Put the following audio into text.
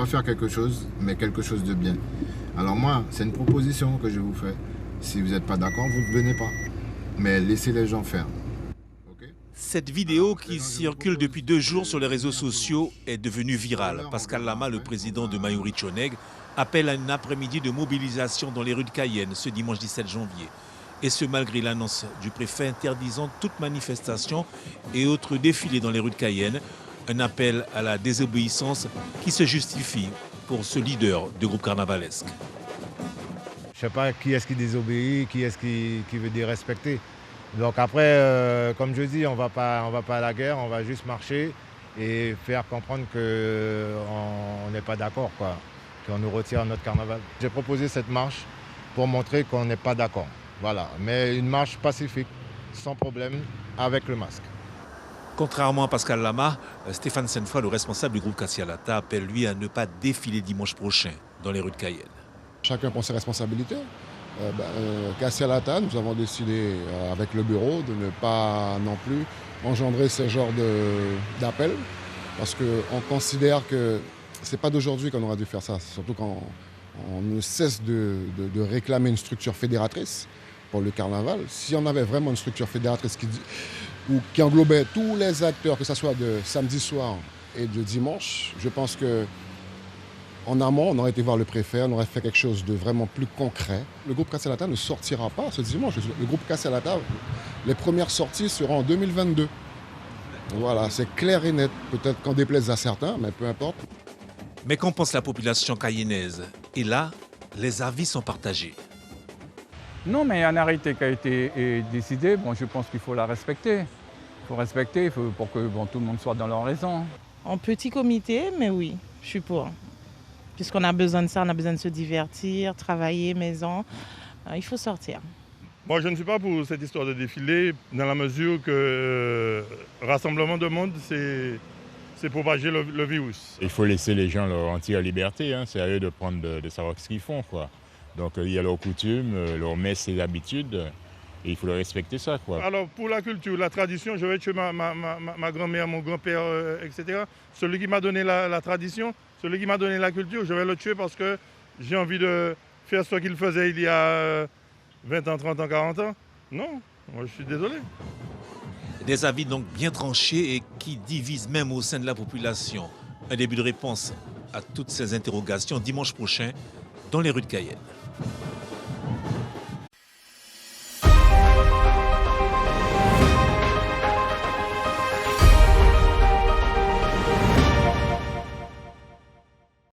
va faire quelque chose, mais quelque chose de bien. Alors moi, c'est une proposition que je vous fais. Si vous n'êtes pas d'accord, vous ne venez pas. Mais laissez les gens faire. Okay? Cette vidéo qui circule depuis 2 jours sur les réseaux sociaux est devenue virale. Pascal Lama, le président de Mayuri Choneg, appelle à un après-midi de mobilisation dans les rues de Cayenne ce dimanche 17 janvier. Et ce malgré l'annonce du préfet interdisant toute manifestation et autres défilés dans les rues de Cayenne. Un appel à la désobéissance qui se justifie pour ce leader du groupe carnavalesque. Je ne sais pas qui est-ce qui désobéit, qui est-ce qui veut dérespecter. Donc après, comme je dis, on va pas à la guerre, on va juste marcher et faire comprendre qu'on n'est pas d'accord, quoi, qu'on nous retire notre carnaval. J'ai proposé cette marche pour montrer qu'on n'est pas d'accord. Voilà, mais une marche pacifique, sans problème, avec le masque. Contrairement à Pascal Lama, Stéphane Senfoy, le responsable du groupe Cassialata, appelle lui à ne pas défiler dimanche prochain dans les rues de Cayenne. Chacun prend ses responsabilités. Cassialata, nous avons décidé avec le bureau de ne pas non plus engendrer ce genre d'appel parce qu'on considère que ce n'est pas d'aujourd'hui qu'on aurait dû faire ça, surtout quand on ne cesse de réclamer une structure fédératrice pour le carnaval. Si on avait vraiment une structure fédératrice qui englobait tous les acteurs, que ce soit de samedi soir et de dimanche, je pense qu'en amont, on aurait été voir le préfet, on aurait fait quelque chose de vraiment plus concret. Le groupe Cassialata ne sortira pas ce dimanche. Le groupe Cassialata, les premières sorties seront en 2022. Voilà, c'est clair et net. Peut-être qu'en déplaise à certains, mais peu importe. Mais qu'en pense la population cayennaise? Et là, les avis sont partagés. Non, mais il y a un arrêté qui a été décidé. Bon, je pense qu'il faut la respecter. Il faut respecter pour que tout le monde soit dans leur raison. En petit comité, mais oui, je suis pour. Puisqu'on a besoin de ça, on a besoin de se divertir, travailler, maison. Il faut sortir. Moi, je ne suis pas pour cette histoire de défilé, dans la mesure que rassemblement de monde, c'est propager le virus. Il faut laisser les gens leur entière liberté. C'est à eux de savoir ce qu'ils font, quoi. Donc il y a leurs coutumes, leurs messes et habitudes, et il faut leur respecter ça, quoi. Alors pour la culture, la tradition, je vais tuer ma grand-mère, mon grand-père, etc. Celui qui m'a donné la tradition, celui qui m'a donné la culture, je vais le tuer parce que j'ai envie de faire ce qu'il faisait il y a 20 ans, 30 ans, 40 ans. Non, moi je suis désolé. Des avis donc bien tranchés et qui divisent même au sein de la population. Un début de réponse à toutes ces interrogations dimanche prochain dans les rues de Cayenne.